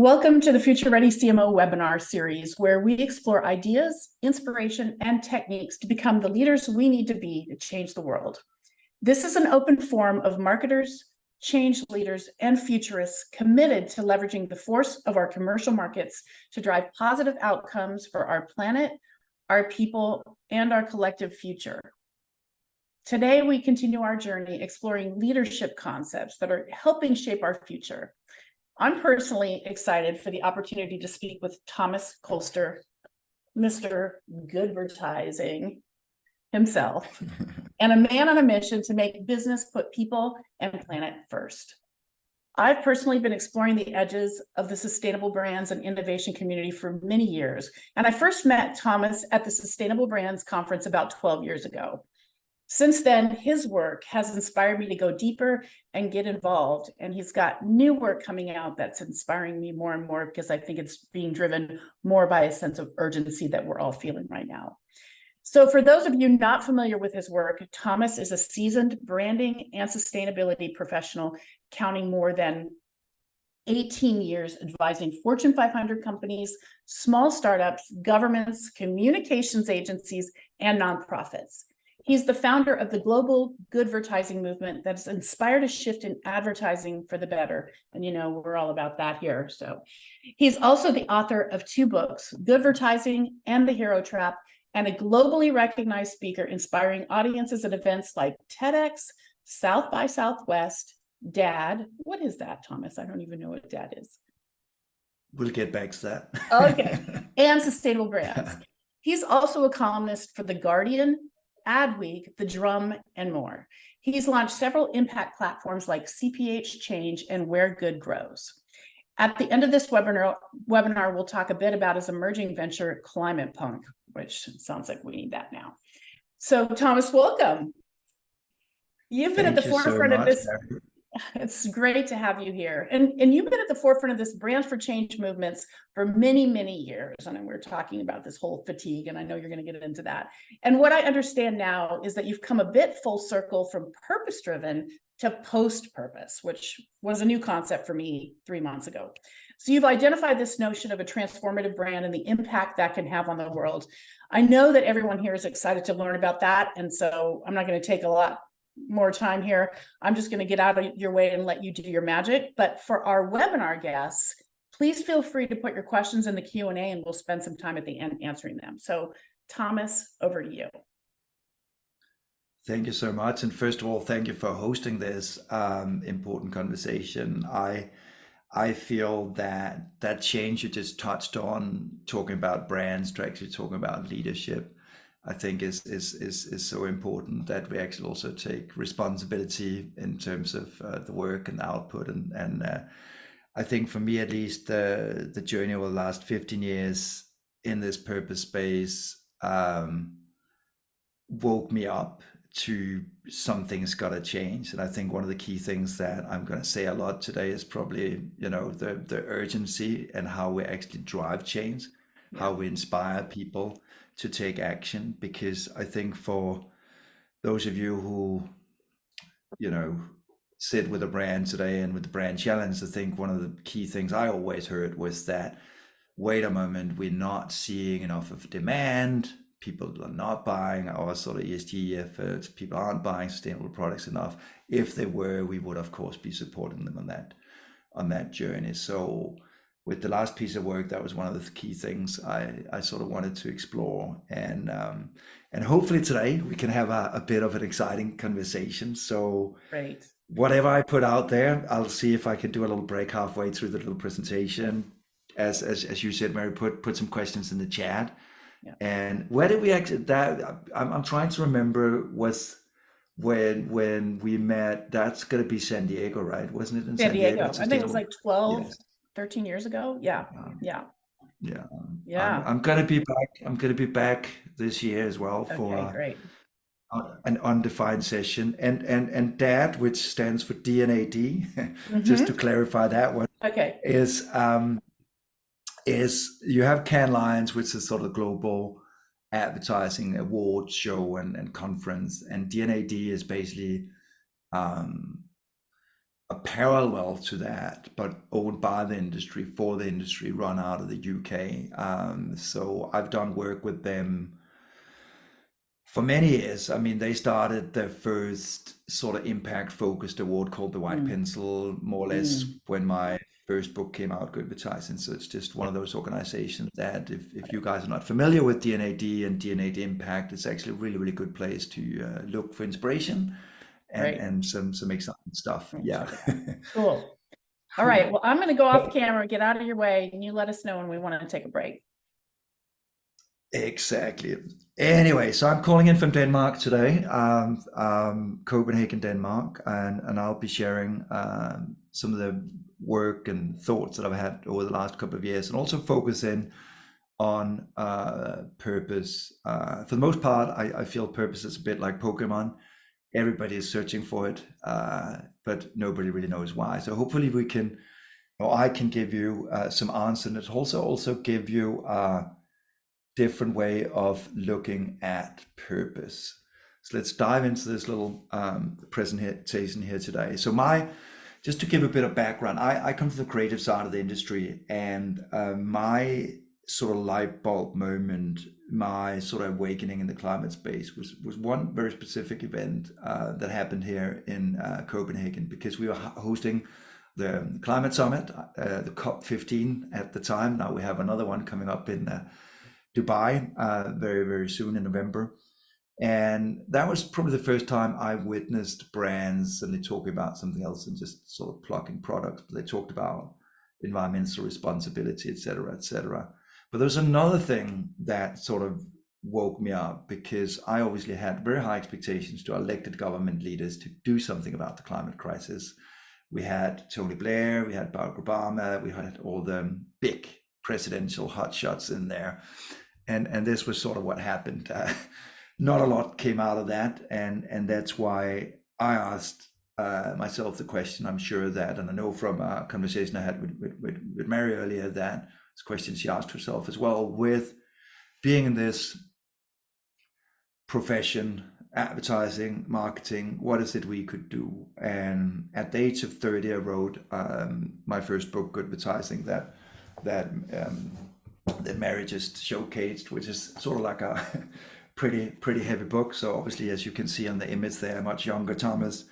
Welcome to the Future Ready CMO webinar series, where we explore ideas, inspiration, and techniques to become the leaders we need to be to change the world. This is an open forum of marketers, change leaders, and futurists committed to leveraging the force of our commercial markets to drive positive outcomes for our planet, our people, and our collective future. Today, we continue our journey exploring leadership concepts that are helping shape our future. I'm personally excited for the opportunity to speak with Thomas Kolster, Mr. Goodvertising himself, and a man on a mission to make business put people and planet first. I've personally been exploring the edges of the sustainable brands and innovation community for many years, and I first met Thomas at the Sustainable Brands Conference about 12 years ago. Since then, his work has inspired me to go deeper and get involved. And he's got new work coming out that's inspiring me more and more because I think it's being driven more by a sense of urgency that we're all feeling right now. So for those of you not familiar with his work, Thomas is a seasoned branding and sustainability professional, counting more than 18 years advising Fortune 500 companies, small startups, governments, communications agencies, and nonprofits. He's the founder of the global Goodvertising movement that has inspired a shift in advertising for the better. And you know, we're all about that here. So he's also the author of 2 books, Goodvertising and The Hero Trap, and a globally recognized speaker inspiring audiences at events like TEDx, South by Southwest, DAD. What is that, Thomas? I don't even know what DAD is. We'll get back to that. Okay. And Sustainable Brands. He's also a columnist for The Guardian, Adweek, The Drum, and more. He's launched several impact platforms like CPH Change and Where Good Grows. At the end of this webinar, we'll talk a bit about his emerging venture, Climate Punk, which sounds like we need that now. So, Thomas, welcome. You've been at the forefront of this. It's great to have you here. And you've been at the forefront of this Brands for Change movements for many, many years. And we're talking about this whole fatigue, and I know you're going to get into that. And what I understand now is that you've come a bit full circle from purpose-driven to post-purpose, which was a new concept for me 3 months ago. So you've identified this notion of a transformative brand and the impact that can have on the world. I know that everyone here is excited to learn about that. And so I'm not going to take a lot more time here. I'm just going to get out of your way and let you do your magic. But for our webinar guests, please feel free to put your questions in the Q&A and we'll spend some time at the end answering them. So Thomas, over to you. Thank you so much. And first of all, thank you for hosting this important conversation. I feel that change you just touched on, talking about brands to actually talking about leadership, I think is so important that we actually also take responsibility in terms of the work and the output. And I think for me, at least, the journey over the last 15 years in this purpose space woke me up to something's got to change. And I think one of the key things that I'm going to say a lot today is probably, the urgency and how we actually drive change, how we inspire people to take action. Because I think for those of you who, sit with a brand today and with the brand challenge, I think one of the key things I always heard was that, wait a moment, we're not seeing enough of demand. People are not buying our sort of ESG efforts. People aren't buying sustainable products enough. If they were, we would of course be supporting them on that journey. So with the last piece of work, that was one of the key things I sort of wanted to explore. And hopefully today we can have a bit of an exciting conversation. So Great. Whatever I put out there, I'll see if I can do a little break halfway through the little presentation. As you said, Mary, put some questions in the chat. Yeah. And where did we actually, I'm trying to remember, was when we met. That's going to be San Diego, right? Wasn't it in San Diego? I think it was like 12, 13 years ago. Yeah. I'm going to be back. I'm going to be back this year as well for great. An undefined session. And DAD, which stands for DNAD, just to clarify that one, is you have Cannes Lions, which is sort of global advertising award show and conference, and DNAD is basically a parallel to that, but owned by the industry, for the industry, run out of the UK. So I've done work with them for many years. I mean, they started their first sort of impact focused award called the White Mm, Pencil, more or less mm, when my first book came out, Good Advertising. So it's just one of those organizations that if you guys are not familiar with DNAD and DNAD Impact, it's actually a really, really good place to look for inspiration right. and some exciting stuff. I'm gonna Yeah. check it out. Cool. All right. Cool. Well, I'm going to go off camera, get out of your way, and you let us know when we want to take a break. Exactly. Anyway, so I'm calling in from Denmark today, Copenhagen, Denmark, and I'll be sharing some of the work and thoughts that I've had over the last couple of years, and also focus in on purpose. For the most part, I feel purpose is a bit like Pokemon. Everybody is searching for it, but nobody really knows why. So hopefully we can, or I can give you some answers, and it also give you different way of looking at purpose. So let's dive into this little presentation here today. So just to give a bit of background, I come from the creative side of the industry, and my sort of light bulb moment, my sort of awakening in the climate space was one very specific event that happened here in Copenhagen, because we were hosting the climate summit, the COP15 at the time. Now we have another one coming up in Dubai very, very soon in November. And that was probably the first time I witnessed brands suddenly talking about something else and just sort of plugging products. But they talked about environmental responsibility, et cetera, et cetera. But there's another thing that sort of woke me up, because I obviously had very high expectations to elected government leaders to do something about the climate crisis. We had Tony Blair, we had Barack Obama, we had all the big presidential hotshots in there. And this was sort of what happened. Not a lot came out of that, and that's why I asked myself the question. I'm sure that, and I know from a conversation I had with Mary earlier, that this question she asked herself as well, with being in this profession, advertising, marketing, what is it we could do? And at the age of 30, I wrote my first book, Good Advertising, that Mary just showcased, which is sort of like a pretty heavy book. So obviously, as you can see on the image there, much younger Thomas.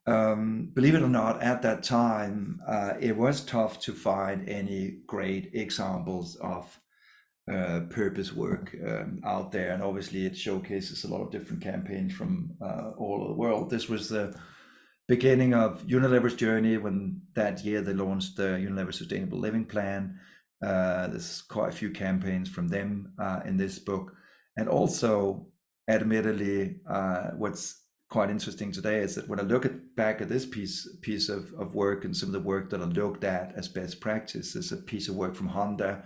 Believe it or not, at that time, it was tough to find any great examples of purpose work out there. And obviously it showcases a lot of different campaigns from all over the world. This was the beginning of Unilever's journey, when that year they launched the Unilever Sustainable Living Plan. There's quite a few campaigns from them in this book. And also, admittedly, what's quite interesting today is that when I look back at this piece of work, and some of the work that I looked at as best practice, is a piece of work from Honda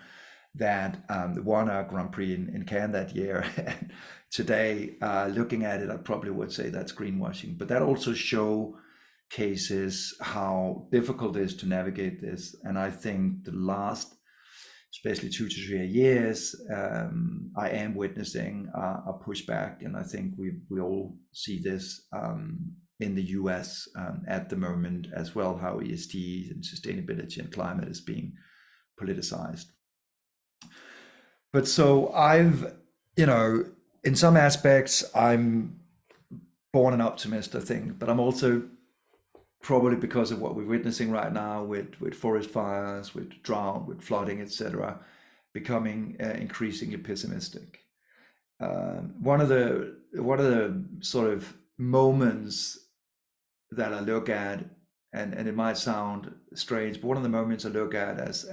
that won our Grand Prix in Cannes that year. And today, looking at it, I probably would say that's greenwashing. But that also showcases how difficult it is to navigate this. And I think the last, especially 2 to 3 years, I am witnessing a pushback, and I think we all see this in the US at the moment as well, how ESG and sustainability and climate is being politicized. But so I've, in some aspects, I'm born an optimist, I think, but I'm also, probably because of what we're witnessing right now with forest fires, with drought, with flooding, etc., becoming increasingly pessimistic. One of the sort of moments that I look at, and it might sound strange, but one of the moments I look at as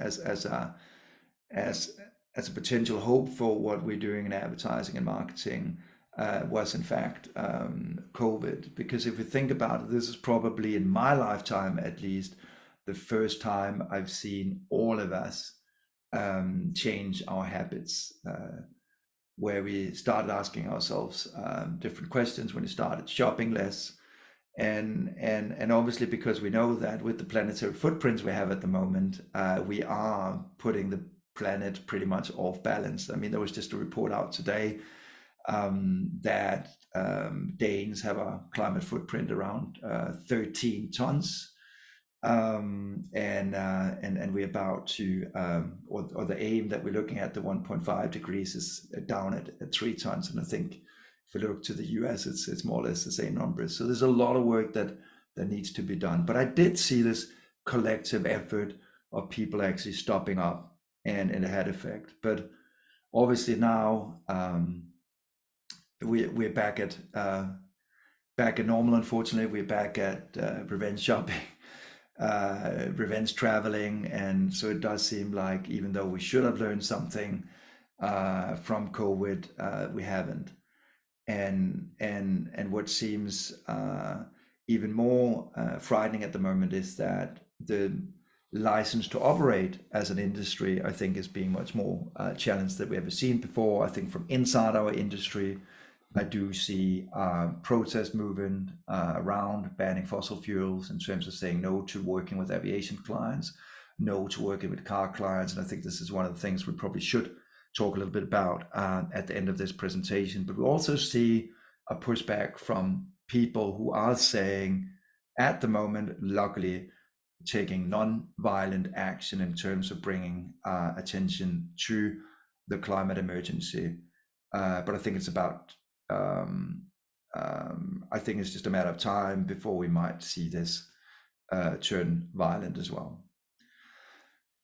a potential hope for what we're doing in advertising and marketing was in fact COVID. Because if we think about it, this is probably, in my lifetime at least, the first time I've seen all of us change our habits, where we started asking ourselves different questions, when we started shopping less. And obviously, because we know that with the planetary footprints we have at the moment, we are putting the planet pretty much off balance. I mean, there was just a report out today that Danes have a climate footprint around 13 tons. And we're about to, or the aim that we're looking at, the 1.5 degrees is down at 3 tons. And I think if we look to the US, it's more or less the same numbers. So there's a lot of work that needs to be done. But I did see this collective effort of people actually stopping up, and it had effect. But obviously now we're back at normal. Unfortunately, we're back at revenge shopping, revenge traveling, and so it does seem like even though we should have learned something from COVID, we haven't. And what seems even more frightening at the moment is that the license to operate as an industry, I think, is being much more challenged than we ever seen before. I think from inside our industry, I do see protest movement around banning fossil fuels in terms of saying no to working with aviation clients, no to working with car clients. And I think this is one of the things we probably should talk a little bit about at the end of this presentation. But we also see a pushback from people who are saying, at the moment, luckily, taking non-violent action in terms of bringing attention to the climate emergency. But I think it's about, I think it's just a matter of time before we might see this turn violent as well.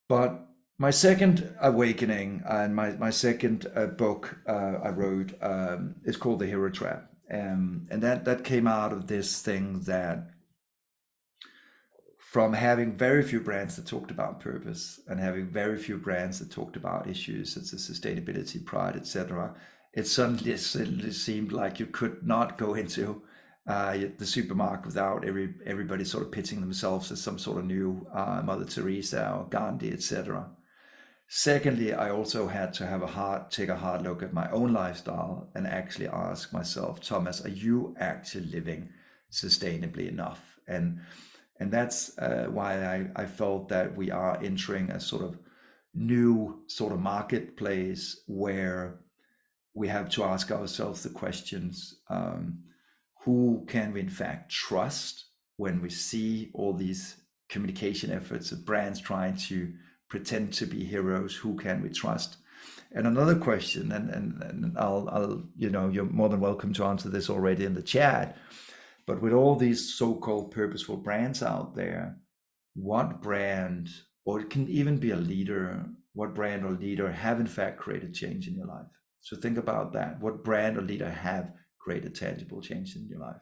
But my second awakening and my second book I wrote is called The Hero Trap. And that came out of this thing that from having very few brands that talked about purpose and having very few brands that talked about issues such as sustainability, pride, etc., it suddenly seemed like you could not go into the supermarket without everybody sort of pitching themselves as some sort of new Mother Teresa or Gandhi, etc. Secondly, I also had to take a hard look at my own lifestyle and actually ask myself, Thomas, are you actually living sustainably enough? And that's why I felt that we are entering a sort of new sort of marketplace where we have to ask ourselves the questions, who can we in fact trust when we see all these communication efforts of brands trying to pretend to be heroes? Who can we trust? And another question, and I'll you're more than welcome to answer this already in the chat, but with all these so-called purposeful brands out there, what brand, or it can even be a leader, what brand or leader have in fact created change in your life? So think about that. What brand or leader have created tangible change in your life?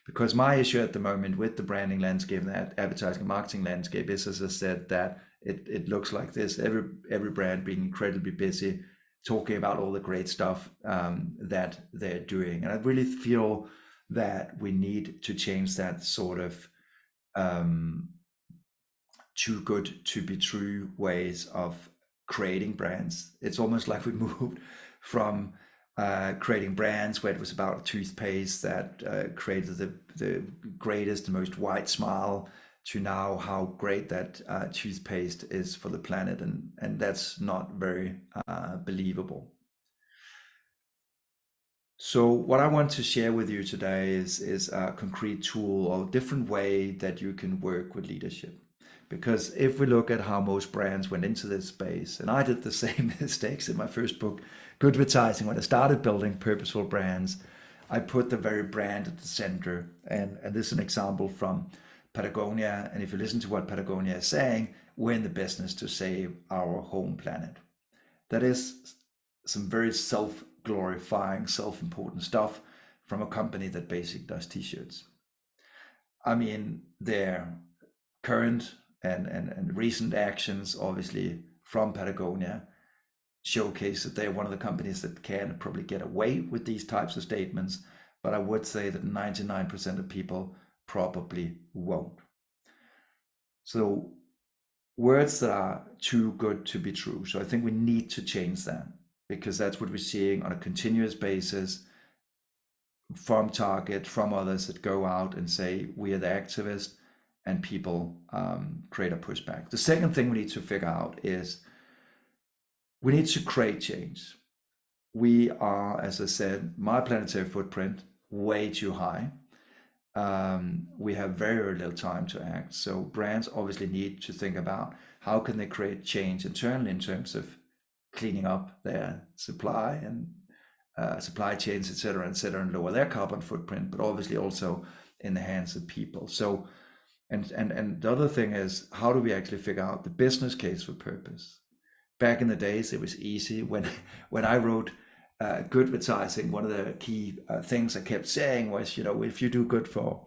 Because my issue at the moment with the branding landscape and that advertising and marketing landscape is, as I said, that it looks like this. Every brand being incredibly busy talking about all the great stuff that they're doing. And I really feel that we need to change that sort of too good to be true ways of creating brands. It's almost like we moved from creating brands where it was about a toothpaste that created the greatest, the most white smile, to now how great that toothpaste is for the planet, and that's not very believable. So what I want to share with you today is a concrete tool or different way that you can work with leadership. Because if we look at how most brands went into this space, and I did the same mistakes in my first book, Good Advertising, when I started building purposeful brands, I put the very brand at the center. And this is an example from Patagonia. And if you listen to what Patagonia is saying, we're in the business to save our home planet. That is some very self-glorifying, self-important stuff from a company that basically does t-shirts. I mean, their current and recent actions, obviously, from Patagonia showcase that they're one of the companies that can probably get away with these types of statements, but I would say that 99% of people probably won't. So words that are too good to be true. So I think we need to change that, because that's what we're seeing on a continuous basis from Target, from others that go out and say, we are the activist, and people create a pushback. The second thing we need to figure out is we need to create change. We are, as I said, my planetary footprint way too high. we have very, very little time to act. So brands obviously need to think about how can they create change internally in terms of cleaning up their supply and supply chains, et cetera, and lower their carbon footprint, but obviously also in the hands of people. So, and the other thing is, how do we actually figure out the business case for purpose? Back in the days, it was easy when when I wrote good advertising. One of the key things I kept saying was, you know, if you do good for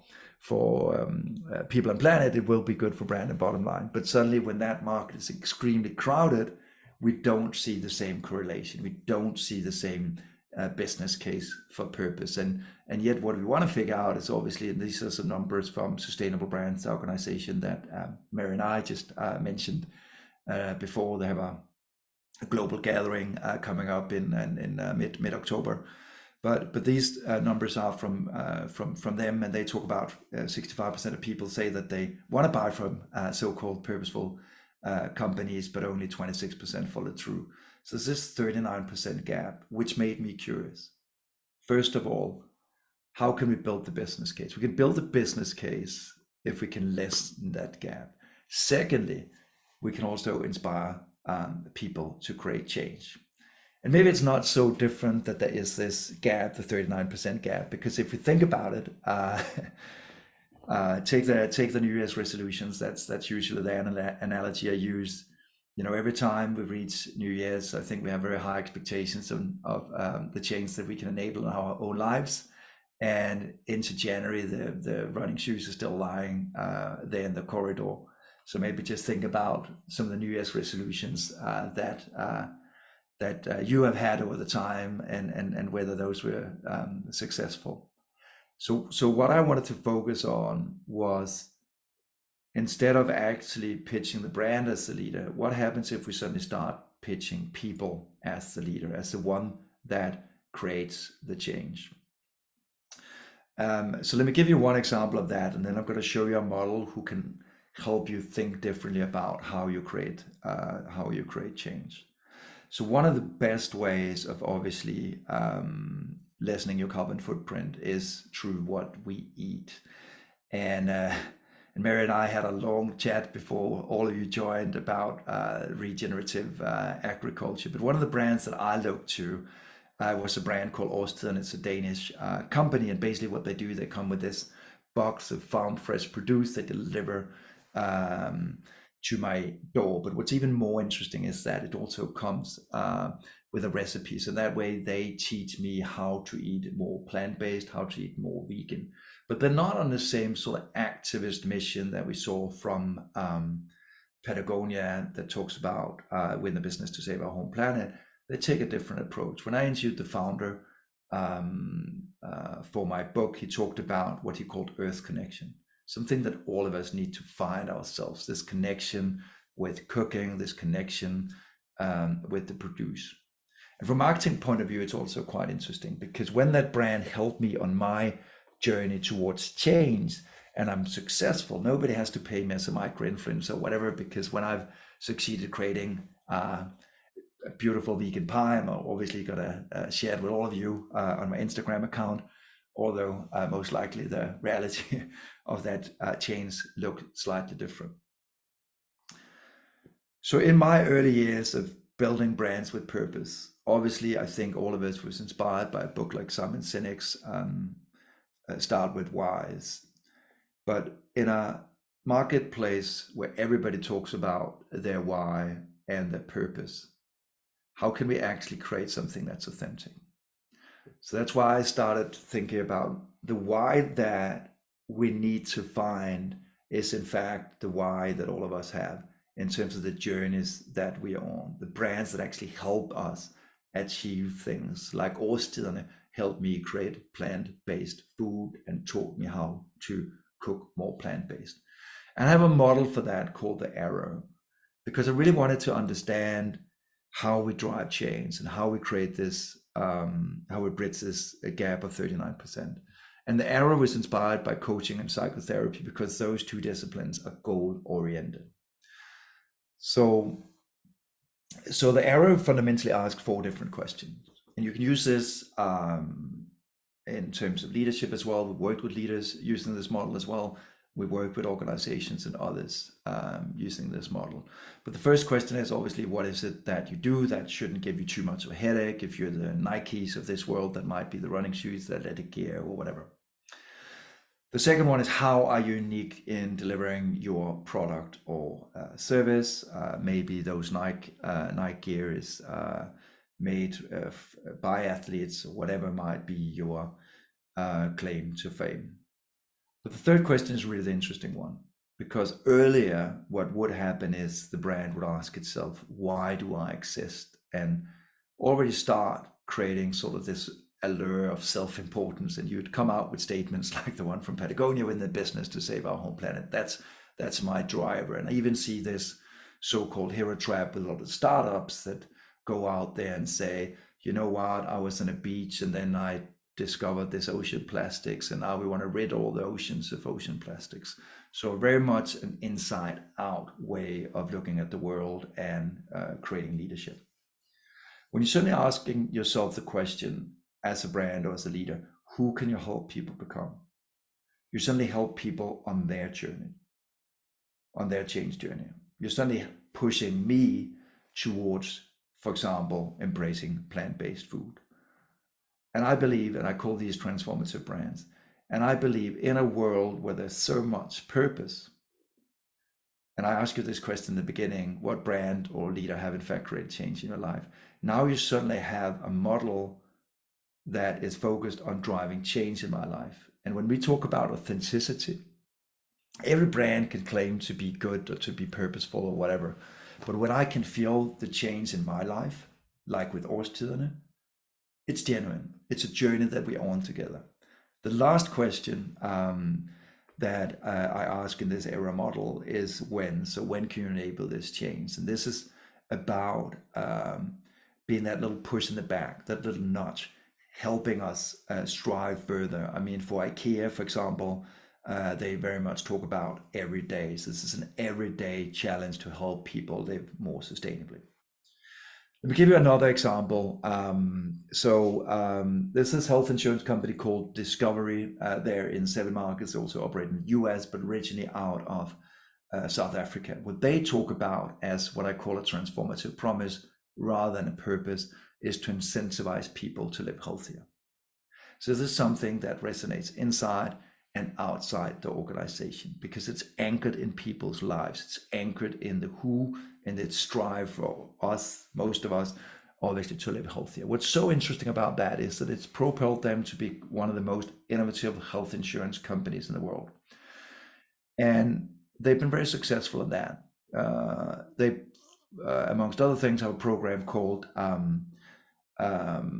people and planet, it will be good for brand and bottom line. But suddenly, when that market is extremely crowded, we don't see the same correlation. We don't see the same business case for purpose. And yet, what we want to figure out is obviously, and these are some numbers from Sustainable Brands, the organization that Mary and I just mentioned before. They have a global gathering coming up in mid October. But these numbers are from them, and they talk about 65% of people say that they want to buy from so-called purposeful companies, but only 26% follow through. So there's this 39% gap, which made me curious. First of all, how can we build the business case? We can build a business case if we can lessen that gap. Secondly, we can also inspire people to create change. And maybe it's not so different that there is this gap, the 39% gap, because if we think about it, take the New Year's resolutions. That's usually the analogy I use. You know, every time we reach New Year's, I think we have very high expectations of the change that we can enable in our own lives. And into January, the running shoes are still lying there in the corridor. So maybe just think about some of the New Year's resolutions that you have had over the time, and whether those were successful. So what I wanted to focus on was, instead of actually pitching the brand as the leader, what happens if we suddenly start pitching people as the leader, as the one that creates the change? So let me give you one example of that, and then I'm going to show you a model who can help you think differently about how you create change. So one of the best ways of obviously lessening your carbon footprint is through what we eat. And Mary and I had a long chat before all of you joined about regenerative agriculture. But one of the brands that I looked to was a brand called Kolster, and it's a Danish company. And basically what they do, they come with this box of farm fresh produce they deliver to my door. But what's even more interesting is that it also comes with a recipe. So that way they teach me how to eat more plant-based, how to eat more vegan. But they're not on the same sort of activist mission that we saw from Patagonia, that talks about we're in the business to save our home planet. They take a different approach. When I interviewed the founder for my book, he talked about what he called Earth Connection, something that all of us need to find ourselves, this connection with cooking, this connection with the produce. And from a marketing point of view, it's also quite interesting, because when that brand helped me on my journey towards change and I'm successful, nobody has to pay me as a micro-influencer or whatever, because when I've succeeded creating a beautiful vegan pie, I'm obviously gonna share it with all of you on my Instagram account, although most likely the reality of that change looked slightly different. So in my early years of building brands with purpose, obviously I think all of us was inspired by a book like Simon Sinek's Start With Whys. But in a marketplace where everybody talks about their why and their purpose, how can we actually create something that's authentic? So that's why I started thinking about the why that we need to find is in fact the why that all of us have, in terms of the journeys that we are on, the brands that actually help us achieve things, like Årstiderne helped me create plant-based food and taught me how to cook more plant-based. And I have a model for that called the arrow, because I really wanted to understand how we drive change and how we create this, how we bridge this gap of 39%. And the arrow was inspired by coaching and psychotherapy, because those two disciplines are goal-oriented. So the arrow fundamentally asks 4 different questions, and you can use this in terms of leadership as well. We worked with leaders using this model as well. We work with organizations and others using this model. But the first question is obviously, what is it that you do that shouldn't give you too much of a headache? If you're the Nikes of this world, that might be the running shoes, the athletic gear, or whatever. The second one is, how are you unique in delivering your product or service? Maybe those Nike gear is made by athletes, or whatever might be your claim to fame. But the third question is really the interesting one, because earlier what would happen is the brand would ask itself, why do I exist? And already start creating sort of this allure of self-importance, and you'd come out with statements like the one from Patagonia: "In the business to save our home planet." That's my driver. And I even see this so-called hero trap with a lot of startups that go out there and say, you know what, I was on a beach and then I discovered this ocean plastics, and now we want to rid all the oceans of ocean plastics. So very much an inside out way of looking at the world and creating leadership. When you're suddenly asking yourself the question, as a brand or as a leader, who can you help people become? You suddenly help people on their journey, on their change journey. You're suddenly pushing me towards, for example, embracing plant-based food. And I believe, and I call these transformative brands, and I believe in a world where there's so much purpose. And I asked you this question in the beginning: what brand or leader have in fact created change in your life? Now you suddenly have a model that is focused on driving change in my life. And when we talk about authenticity, every brand can claim to be good or to be purposeful or whatever. But when I can feel the change in my life, like with Årstiderne, it's genuine. It's a journey that we're on together. The last question that I ask in this era model is when. So when can you enable this change? And this is about being that little push in the back, that little nudge, helping us strive further. I mean, for IKEA, for example, they very much talk about every day. So this is an everyday challenge to help people live more sustainably. Let me give you another example. This is a health insurance company called Discovery. They're in 7 markets, also operate in the US, but originally out of South Africa. What they talk about as what I call a transformative promise rather than a purpose is to incentivize people to live healthier. So this is something that resonates inside and outside the organization, because it's anchored in people's lives. It's anchored in the who, and it's strive for us, most of us, obviously, to live healthier. What's so interesting about that is that it's propelled them to be one of the most innovative health insurance companies in the world. And they've been very successful in that. They, amongst other things, have a program called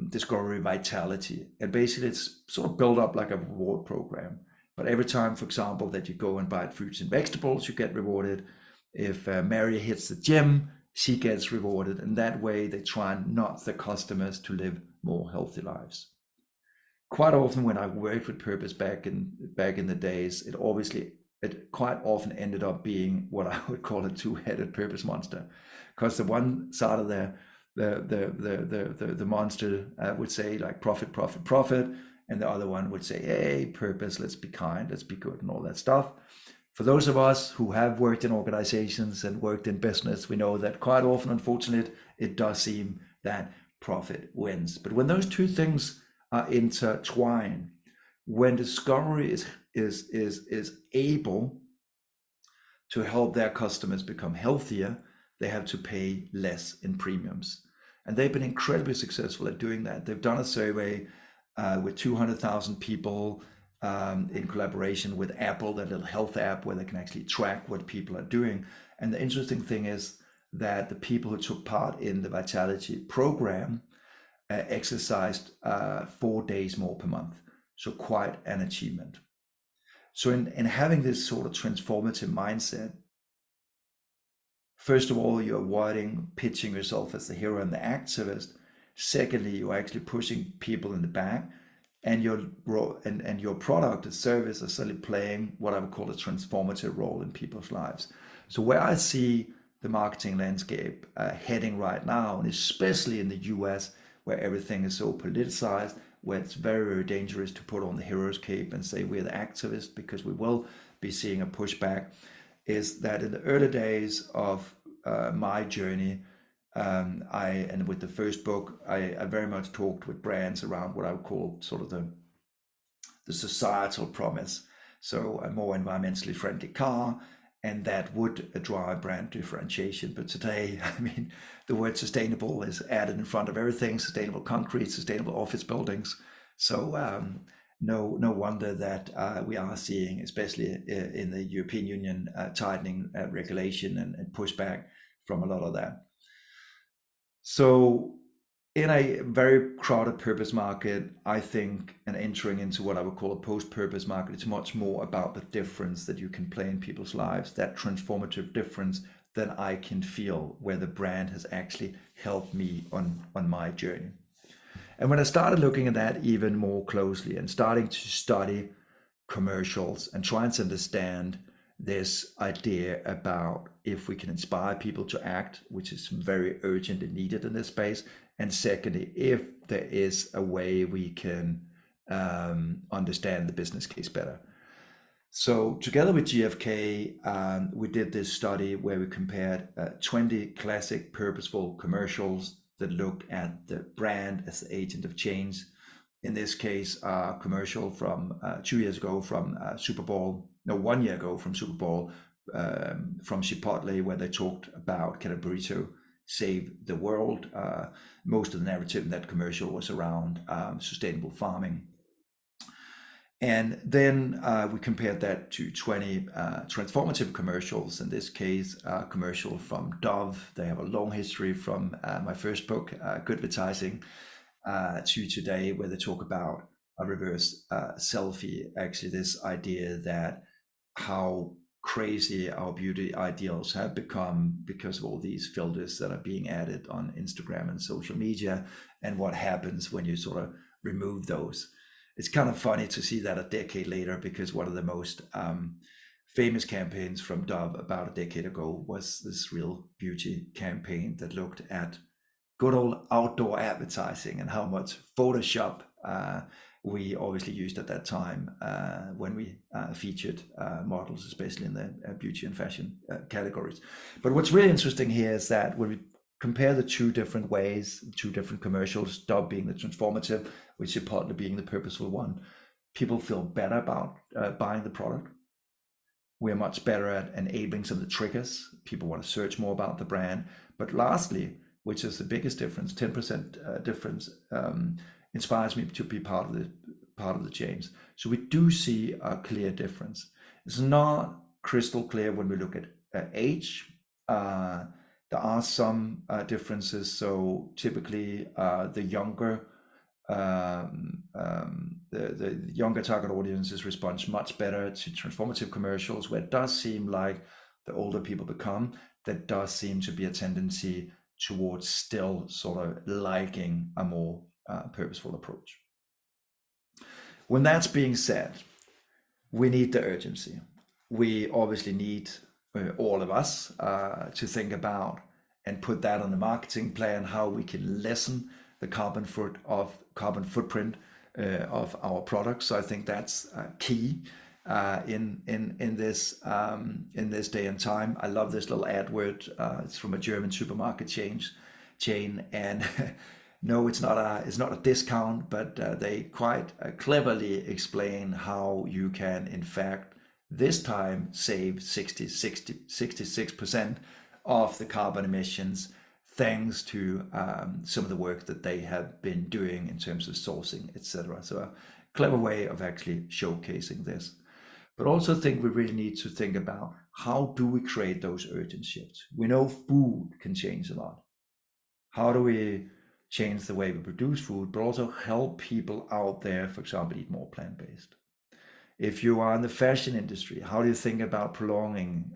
Discovery Vitality. And basically it's sort of built up like a reward program. But every time, for example, that you go and buy fruits and vegetables, you get rewarded. If Mary hits the gym, she gets rewarded. And that way they try and nudge the customers to live more healthy lives. Quite often when I worked with purpose back in the days, it quite often ended up being what I would call a two-headed purpose monster. Because the one side of the monster would say like profit, profit, profit. And the other one would say, hey, purpose, let's be kind, let's be good, and all that stuff. For those of us who have worked in organizations and worked in business, we know that quite often, unfortunately, it does seem that profit wins. But when those two things are intertwined, when Discovery is able to help their customers become healthier, they have to pay less in premiums. And they've been incredibly successful at doing that. They've done a survey with 200,000 people in collaboration with Apple, that little health app where they can actually track what people are doing. And the interesting thing is that the people who took part in the Vitality program exercised 4 days more per month. So quite an achievement. So in having this sort of transformative mindset, first of all, you're avoiding pitching yourself as the hero and the activist. Secondly, you're actually pushing people in the back, and your product or service are certainly playing what I would call a transformative role in people's lives. So where I see the marketing landscape heading right now, and especially in the US, where everything is so politicized, where it's very, very dangerous to put on the hero's cape and say we're the activist, because we will be seeing a pushback, is that in the early days of my journey, and with the first book, I very much talked with brands around what I would call sort of the societal promise. So a more environmentally friendly car, and that would drive brand differentiation. But today, I mean, the word sustainable is added in front of everything: sustainable concrete, sustainable office buildings. So no wonder that we are seeing, especially in the European Union, tightening regulation and pushback from a lot of that. So in a very crowded purpose market, I think, and entering into what I would call a post-purpose market, it's much more about the difference that you can play in people's lives, that transformative difference that I can feel where the brand has actually helped me on my journey. And when I started looking at that even more closely and starting to study commercials and trying to understand this idea about if we can inspire people to act, which is very urgent and needed in this space, and secondly, if there is a way we can understand the business case better. So together with GfK, we did this study where we compared 20 classic purposeful commercials that looked at the brand as the agent of change. In this case, a commercial from 2 years ago from Super Bowl, no, 1 year ago from Super Bowl, from Chipotle, where they talked about can a burrito save the world. Most of the narrative in that commercial was around sustainable farming. And then we compared that to 20 transformative commercials. In this case, a commercial from Dove. They have a long history from my first book, Good Advertising, to today, where they talk about a reverse selfie. Actually, this idea that how crazy our beauty ideals have become because of all these filters that are being added on Instagram and social media, and what happens when you sort of remove those. It's kind of funny to see that a decade later, because one of the most famous campaigns from Dove about a decade ago was this real beauty campaign that looked at good old outdoor advertising and how much Photoshop we obviously used at that time when we featured models, especially in the beauty and fashion categories. But what's really interesting here is that when we compare the two different ways, two different commercials, Dove being the transformative, with Chipotle being the purposeful one, people feel better about buying the product. We're much better at enabling some of the triggers. People want to search more about the brand. But lastly, which is the biggest difference, 10% difference, inspires me to be part of the change. So we do see a clear difference. It's not crystal clear when we look at age. There are some differences. So typically, the younger target audiences respond much better to transformative commercials, where it does seem like the older people become, there does seem to be a tendency towards still sort of liking a more purposeful approach. When that's being said, we need the urgency. We obviously need all of us to think about and put that on the marketing plan, how we can lessen the carbon footprint of our products. So I think that's key in this day and time. I love this little ad word. It's from a German supermarket chain, and no, it's not a discount, but they quite cleverly explain how you can, in fact, this time save 66% of the carbon emissions, thanks to some of the work that they have been doing in terms of sourcing, etc. So a clever way of actually showcasing this. But also think we really need to think about how do we create those urgent shifts. We know food can change a lot. How do we change the way we produce food, but also help people out there, for example, eat more plant-based? If you are in the fashion industry, how do you think about prolonging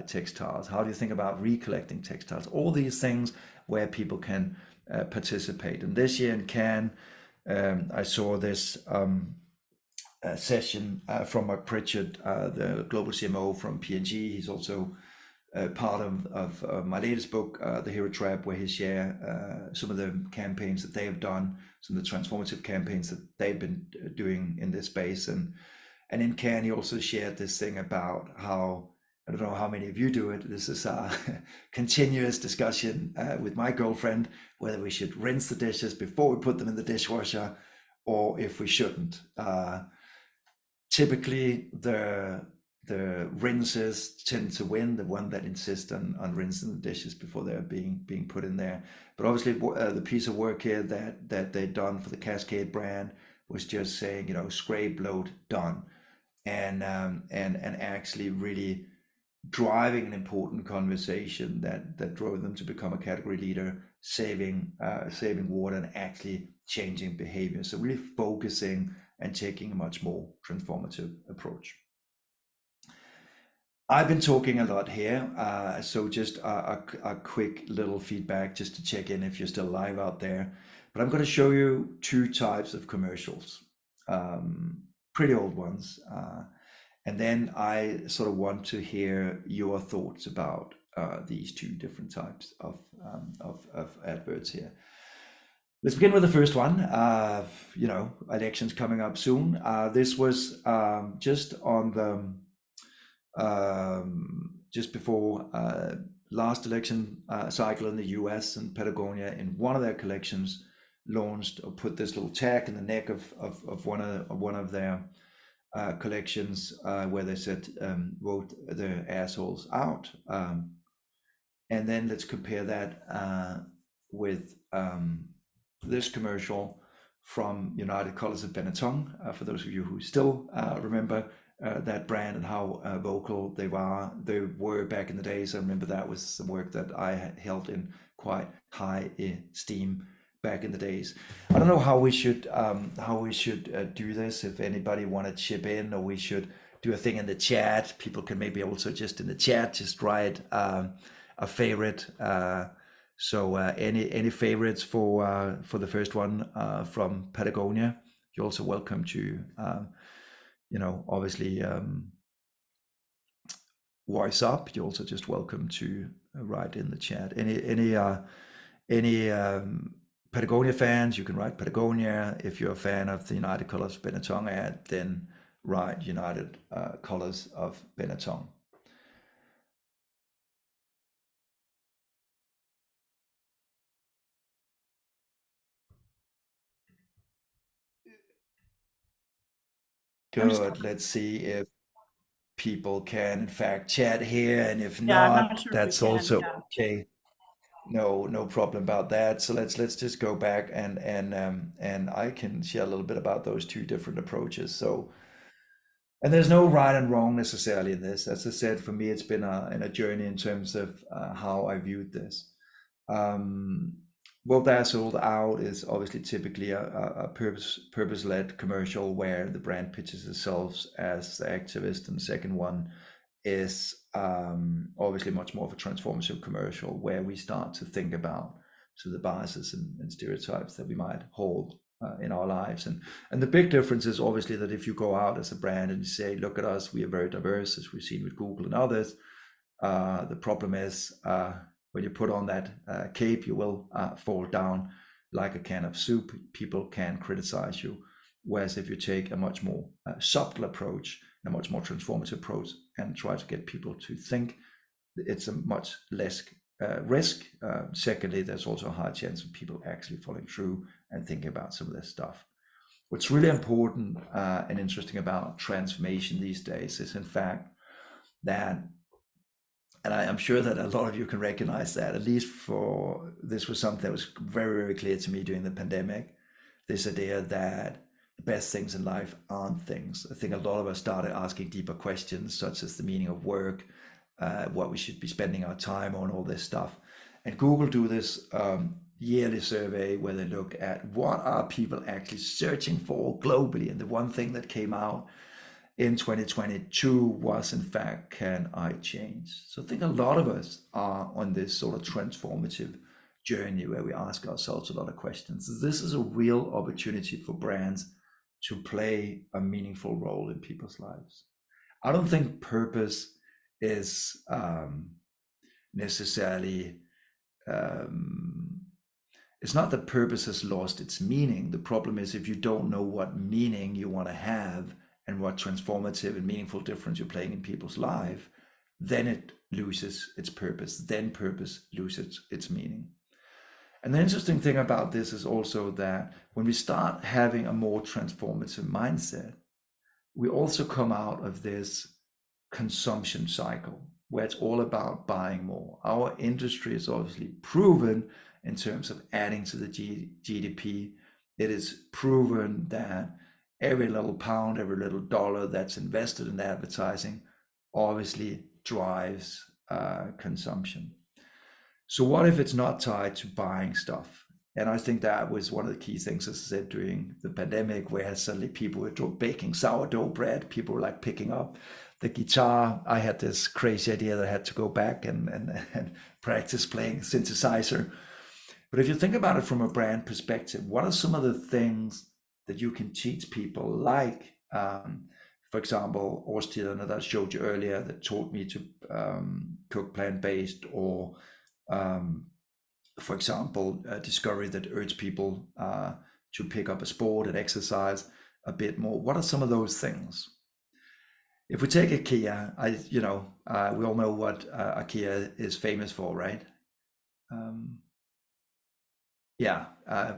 textiles? How do you think about recollecting textiles? All these things where people can participate. And this year in Cannes, I saw this session from Mark Pritchard, the global CMO from P&G. He's also part of my latest book, The Hero Trap, where he share some of the campaigns that they have done, some of the transformative campaigns that they've been doing in this space. And in Can, he also shared this thing about how, I don't know how many of you do it, this is a continuous discussion with my girlfriend, whether we should rinse the dishes before we put them in the dishwasher or if we shouldn't. Typically, the rinses tend to win, the one that insist on rinsing the dishes before they're being put in there. But obviously, the piece of work here that they've done for the Cascade brand was just saying, scrape, load, done, and actually really driving an important conversation that drove them to become a category leader, saving water and actually changing behavior. So really focusing and taking a much more transformative approach. I've been talking a lot here, so just a quick little feedback just to check in if you're still live out there. But I'm going to show you two types of commercials, pretty old ones. And then I sort of want to hear your thoughts about these two different types of adverts here. Let's begin with the first one. Elections coming up soon. This was just on the just before last election cycle in the US, and Patagonia in one of their collections launched or put this little tag in the neck of one of their collections where they said vote the assholes out. And then let's compare that with this commercial from United Colors of Benetton, for those of you who still remember that brand and how vocal they were back in the days. I remember that was some work that I had held in quite high esteem back in the days. I don't know how we should do this. If anybody want to chip in, or we should do a thing in the chat. People can maybe also just in the chat just write a favorite. So any favorites for the first one from Patagonia? You're also welcome to obviously voice up. You're also just welcome to write in the chat. Any Patagonia fans, you can write Patagonia. If you're a fan of the United Colors of Benetton ad, then write United Colors of Benetton. Good. Let's see if people can in fact chat here, and if I'm not, not sure that's we can, also yeah. okay. No problem about that. So let's just go back and I can share a little bit about those two different approaches. So, and there's no right and wrong necessarily in this. As I said, for me, it's been a journey in terms of how I viewed this. What they're sold out is obviously typically a purpose-led commercial where the brand pitches itself as the activist, and the second one is obviously much more of a transformative commercial where we start to think about the biases and stereotypes that we might hold in our lives. And the big difference is obviously that if you go out as a brand and you say, look at us, we are very diverse, as we've seen with Google and others, the problem is when you put on that cape, you will fall down like a can of soup. People can criticize you. Whereas if you take a much more subtle approach, a much more transformative approach, and try to get people to think, it's a much less risk. Secondly, there's also a high chance of people actually following through and thinking about some of this stuff. What's really important and interesting about transformation these days is, in fact, that, and I'm sure that a lot of you can recognize that, at least for this was something that was very, very clear to me during the pandemic, this idea that the best things in life aren't things. I think a lot of us started asking deeper questions, such as the meaning of work, what we should be spending our time on, all this stuff. And Google do this yearly survey where they look at what are people actually searching for globally. And the one thing that came out in 2022 was, in fact, can I change? So I think a lot of us are on this sort of transformative journey where we ask ourselves a lot of questions. This is a real opportunity for brands to play a meaningful role in people's lives. I don't think purpose is necessarily, it's not that purpose has lost its meaning. The problem is if you don't know what meaning you want to have and what transformative and meaningful difference you're playing in people's life, then it loses its purpose. Then purpose loses its meaning. And the interesting thing about this is also that when we start having a more transformative mindset, we also come out of this consumption cycle where it's all about buying more. Our industry is obviously proven in terms of adding to the GDP. It is proven that every little pound, every little dollar that's invested in advertising obviously drives consumption. So what if it's not tied to buying stuff? And I think that was one of the key things, as I said, during the pandemic, where suddenly people were baking sourdough bread, people were like picking up the guitar. I had this crazy idea that I had to go back and practice playing synthesizer. But if you think about it from a brand perspective, what are some of the things that you can teach people? Like, for example, Årstiderne that I showed you earlier that taught me to cook plant-based, or for example, Discovery that urge people to pick up a sport and exercise a bit more. What are some of those things? If we take IKEA, we all know what IKEA is famous for, right?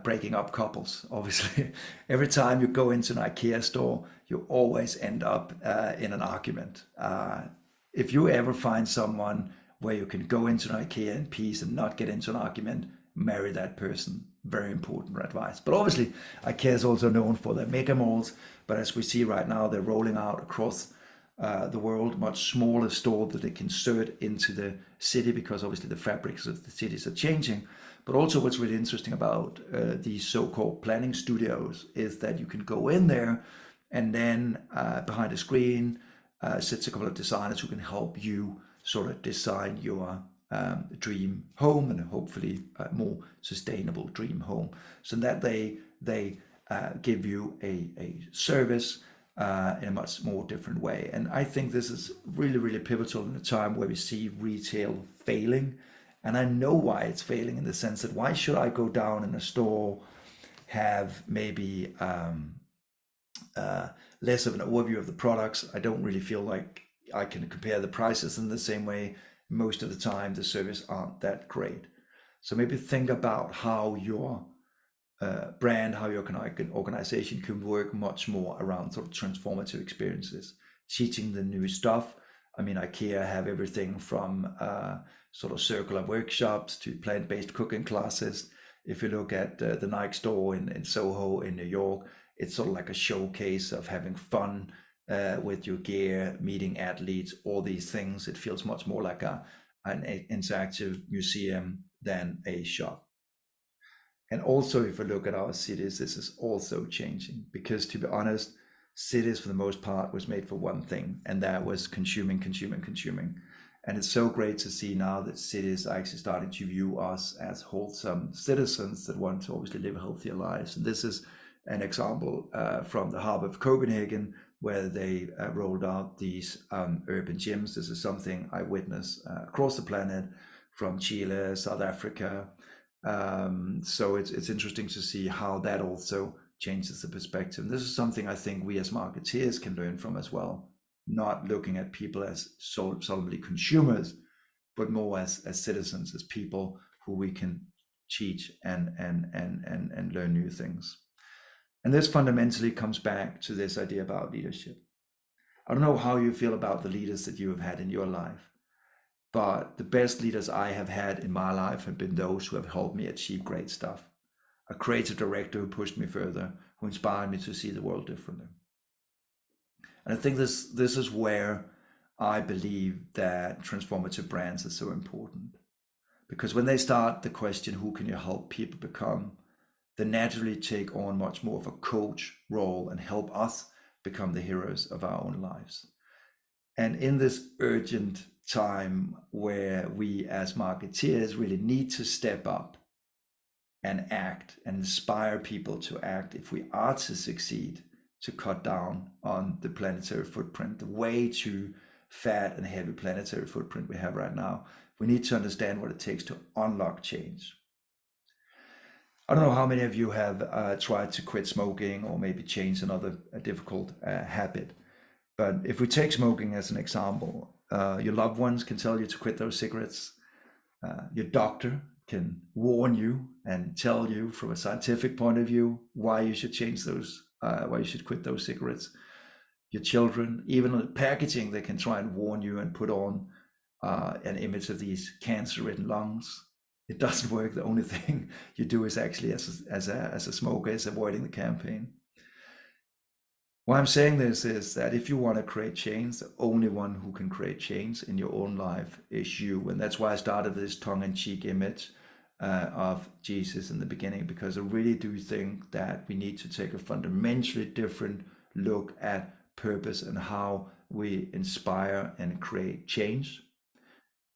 Breaking up couples, obviously. Every time you go into an IKEA store, you always end up in an argument. If you ever find someone where you can go into an IKEA in peace and not get into an argument, marry that person. Very important advice. But obviously, IKEA is also known for their mega malls. But as we see right now, they're rolling out across the world much smaller stores that they can insert into the city, because obviously the fabrics of the cities are changing. But also what's really interesting about these so-called planning studios is that you can go in there and then behind a screen sits a couple of designers who can help you sort of design your dream home, and hopefully a more sustainable dream home. So that they give you a service in a much more different way. And I think this is really, really pivotal in a time where we see retail failing. And I know why it's failing, in the sense that why should I go down in a store, have maybe less of an overview of the products? I don't really feel like I can compare the prices in the same way. Most of the time, the service aren't that great. So maybe think about how your brand, how your organization can work much more around sort of transformative experiences, teaching the new stuff. I mean, IKEA have everything from sort of circular workshops to plant-based cooking classes. If you look at the Nike store in Soho in New York, it's sort of like a showcase of having fun with your gear, meeting athletes, all these things. It feels much more like an interactive museum than a shop. And also, if we look at our cities, this is also changing, because to be honest, cities for the most part was made for one thing, and that was consuming. And it's so great to see now that cities are actually starting to view us as wholesome citizens that want to obviously live healthier lives. And this is an example from the harbor of Copenhagen, where they rolled out these urban gyms. This is something I witnessed across the planet, from Chile, South Africa. So it's interesting to see how that also changes the perspective. This is something I think we as marketeers can learn from as well, not looking at people as solely consumers, but more as citizens, as people who we can teach and learn new things. And this fundamentally comes back to this idea about leadership. I don't know how you feel about the leaders that you have had in your life, but the best leaders I have had in my life have been those who have helped me achieve great stuff. A creative director who pushed me further, who inspired me to see the world differently. And I think this is where I believe that transformative brands are so important. Because when they start the question, who can you help people become, they naturally take on much more of a coach role and help us become the heroes of our own lives. And in this urgent time where we as marketeers really need to step up and act and inspire people to act, if we are to succeed to cut down on the planetary footprint, the way too fat and heavy planetary footprint we have right now, We need to understand what it takes to unlock change. I don't know how many of you have tried to quit smoking or maybe change another difficult habit. But if we take smoking as an example, your loved ones can tell you to quit those cigarettes. Your doctor can warn you and tell you from a scientific point of view why you should change those, why you should quit those cigarettes. Your children, even on the packaging, they can try and warn you and put on an image of these cancer-ridden lungs. It doesn't work. The only thing you do is actually, as a smoker, is avoiding the campaign. Why I'm saying this is that if you want to create change, the only one who can create change in your own life is you. And that's why I started with this tongue-in-cheek image of Jesus in the beginning, because I really do think that we need to take a fundamentally different look at purpose and how we inspire and create change.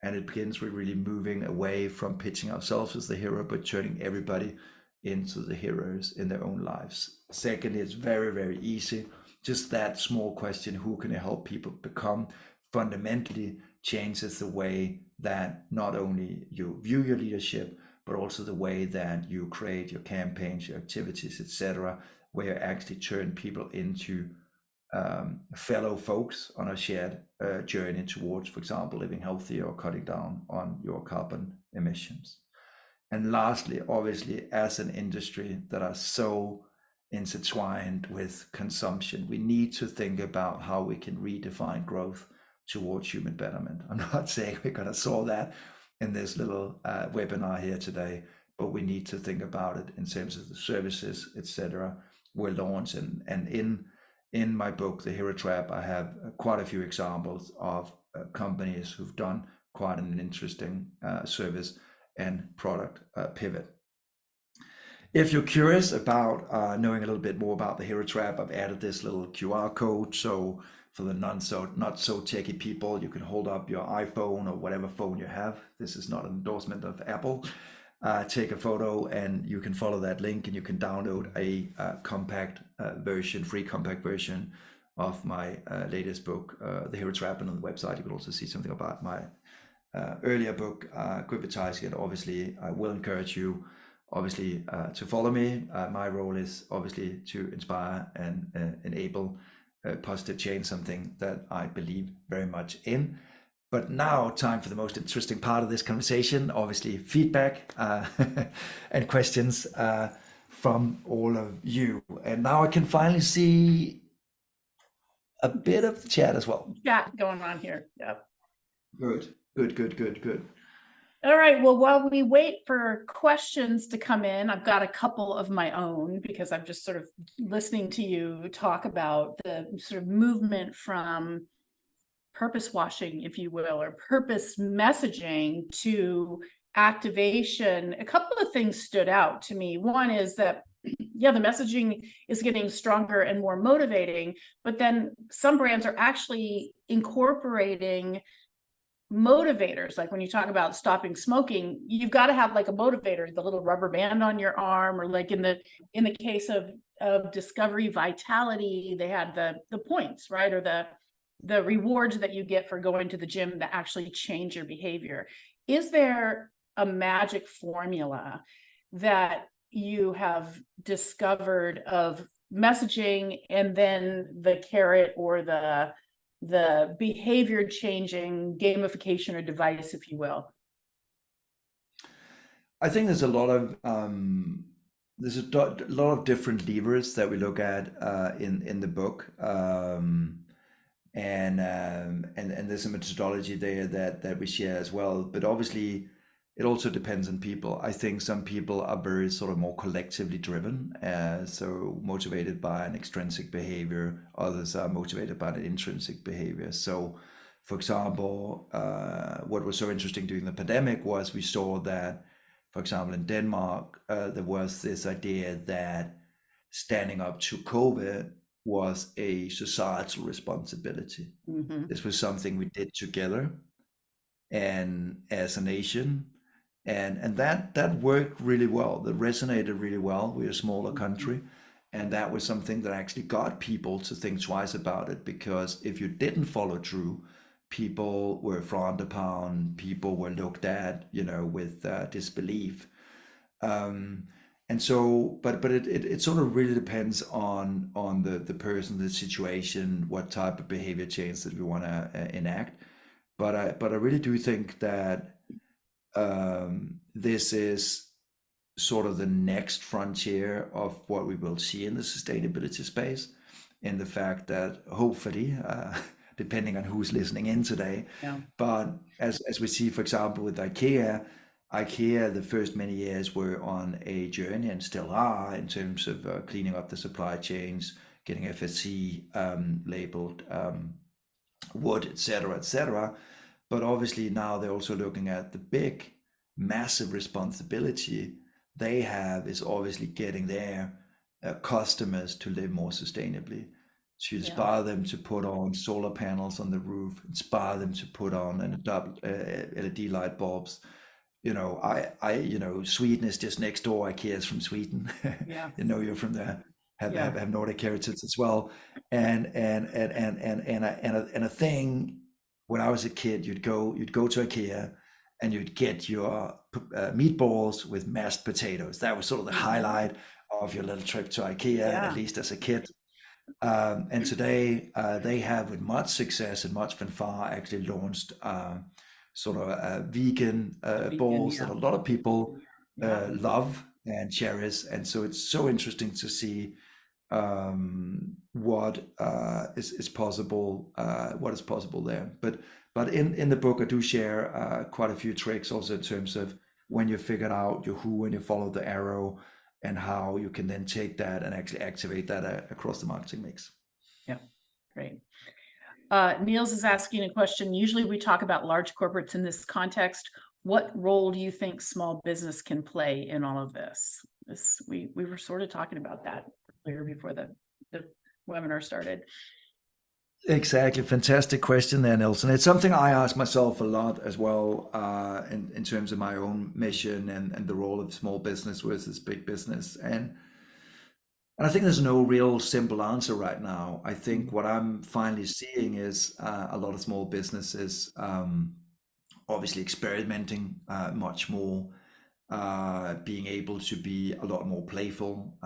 And it begins with really moving away from pitching ourselves as the hero, but turning everybody into the heroes in their own lives. Secondly, it's very, very easy. Just that small question, who can I help people become, fundamentally changes the way that not only you view your leadership, but also the way that you create your campaigns, your activities, etc., where you actually turn people into fellow folks on a shared journey towards, for example, living healthy or cutting down on your carbon emissions. And lastly, obviously, as an industry that are so intertwined with consumption, we need to think about how we can redefine growth towards human betterment. I'm not saying we're going to solve that in this little webinar here today, but we need to think about it in terms of the services, etc., we're launching. And in my book, The Hero Trap, I have quite a few examples of companies who've done quite an interesting service and product pivot. If you're curious about knowing a little bit more about the Hero Trap, I've added this little QR code. So for the not so techie people, you can hold up your iPhone or whatever phone you have. This is not an endorsement of Apple. Take a photo and you can follow that link, and you can download a free compact version of my latest book, The Hero Trap. And on the website, you can also see something about my earlier book, Advertising. And obviously, I will encourage you, obviously, to follow me. My role is obviously to inspire and enable positive change, something that I believe very much in. But now, time for the most interesting part of this conversation, obviously feedback and questions from all of you. And now I can finally see a bit of the chat as well. Chat going on here. Yep. Good. All right. Well, while we wait for questions to come in, I've got a couple of my own, because I'm just sort of listening to you talk about the sort of movement from purpose washing, if you will, or purpose messaging to activation. A couple of things stood out to me. One is that, yeah, the messaging is getting stronger and more motivating, but then some brands are actually incorporating motivators. Like when you talk about stopping smoking, you've got to have like a motivator, the little rubber band on your arm, or like in the case of Discovery Vitality, they had the points, right? Or the rewards that you get for going to the gym that actually change your behavior. Is there a magic formula that you have discovered of messaging, and then the carrot or the behavior changing gamification or device, if you will? I think there's a lot of different levers that we look at in the book. And there's a methodology there that we share as well. But obviously, it also depends on people. I think some people are very sort of more collectively driven, so motivated by an extrinsic behavior. Others are motivated by an intrinsic behavior. So, for example, what was so interesting during the pandemic was we saw that, for example, in Denmark, there was this idea that standing up to COVID was a societal responsibility. Mm-hmm. This was something we did together and as a nation, and that worked really well. That resonated really well. We're a smaller country, and that was something that actually got people to think twice about it, because if you didn't follow through, people were frowned upon, people were looked at, with disbelief. Um, and so, but it sort of really depends on the person, the situation, what type of behavior change that we want to enact. But I really do think that this is sort of the next frontier of what we will see in the sustainability space, in the fact that hopefully, depending on who's listening in today, Yeah. but as we see, for example, with IKEA, the first many years were on a journey and still are in terms of cleaning up the supply chains, getting FSC labeled wood, etc., etc. But obviously now they're also looking at the big, massive responsibility they have is obviously getting their customers to live more sustainably, to inspire them to put on solar panels on the roof, inspire them to put on and adopt LED light bulbs. Sweden is just next door. IKEA is from Sweden. Yeah. You're from there. Have Nordic heritage as well, and a thing. When I was a kid, you'd go to IKEA, and you'd get your meatballs with mashed potatoes. That was sort of the highlight of your little trip to IKEA, at least as a kid. And today, they have, with much success and much fanfare, actually launched sort of vegan balls that a lot of people love and cherish. And so it's so interesting to see what is possible, what is possible there. But in the book, I do share quite a few tricks also in terms of when you figured out your who and you follow the arrow, and how you can then take that and actually activate that across the marketing mix. Yeah, great. Niels is asking a question. Usually we talk about large corporates in this context. What role do you think small business can play in all of this? We were sort of talking about that earlier before the webinar started. Exactly. Fantastic question there, Nelson. It's something I ask myself a lot as well, in terms of my own mission and the role of small business versus big business. And I think there's no real simple answer right now. I think what I'm finally seeing is a lot of small businesses obviously experimenting much more, being able to be a lot more playful,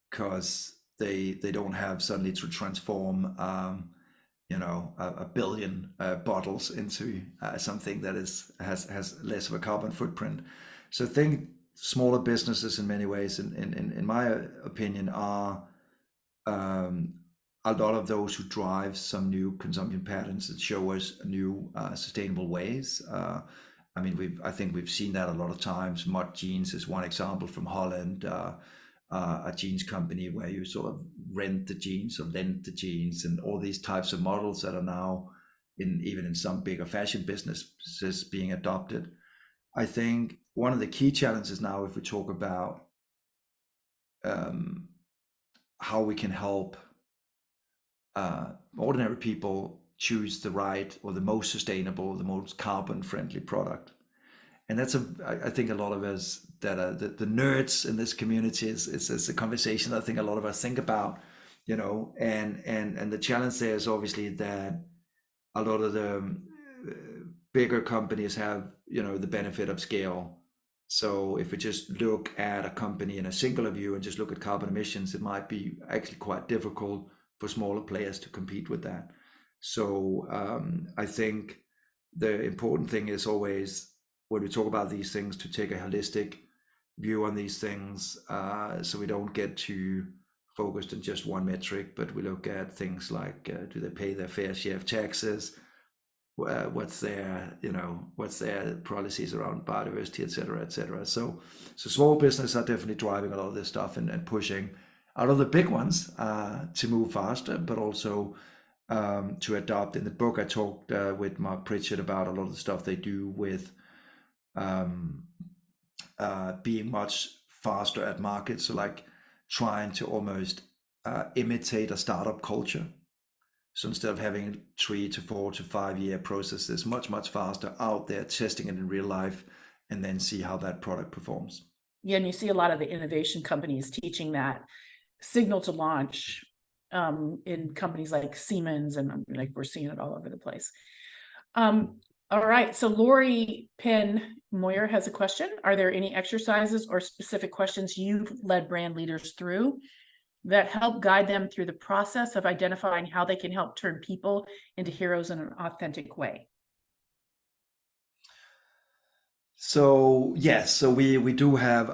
because they don't have suddenly to transform a billion bottles into something that has less of a carbon footprint. So I think smaller businesses in many ways, in my opinion, are a lot of those who drive some new consumption patterns that show us new sustainable ways. I think we've seen that a lot of times. Mud Jeans is one example from Holland, a jeans company where you sort of rent the jeans or lend the jeans, and all these types of models that are now even in some bigger fashion businesses being adopted. I think one of the key challenges now, if we talk about how we can help ordinary people choose the right or the most sustainable, the most carbon friendly product. And that's I think a lot of us that are the nerds in this community is a conversation I think a lot of us think about, and the challenge there is obviously that a lot of the bigger companies have, the benefit of scale. So if we just look at a company in a singular view and just look at carbon emissions, it might be actually quite difficult for smaller players to compete with that. So I think the important thing is always, when we talk about these things, to take a holistic view on these things, so we don't get too focused on just one metric, but we look at things like, do they pay their fair share of taxes? What's their policies around biodiversity, et cetera. So small business are definitely driving a lot of this stuff and pushing out of the big ones to move faster, but also to adopt. In the book, I talked with Mark Pritchett about a lot of the stuff they do with being much faster at market. So like trying to almost imitate a startup culture. So instead of having 3 to 4 to 5 year processes, much faster out there, testing it in real life, and then see how that product performs. Yeah, and you see a lot of the innovation companies teaching that signal to launch in companies like Siemens, and like we're seeing it all over the place. All right, so Lori Penn Moyer has a question. Are there any exercises or specific questions you've led brand leaders through that help guide them through the process of identifying how they can help turn people into heroes in an authentic way? So yes, so we do have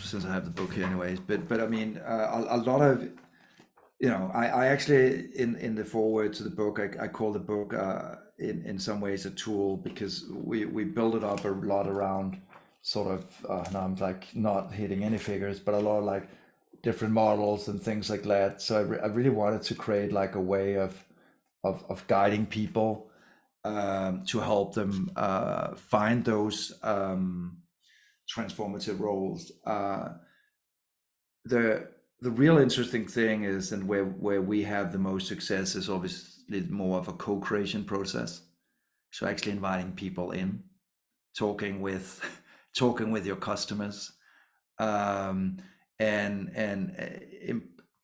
since I have the book here anyways, but I mean a lot of I actually in the foreword to the book I call the book in some ways a tool, because we build it up a lot around sort of now I'm like not hitting any figures, but a lot of like different models and things like that. So I really wanted to create like a way of guiding people to help them find those transformative roles. The real interesting thing is, and where we have the most success, is obviously more of a co-creation process. So actually inviting people in, talking with talking with your customers, um, and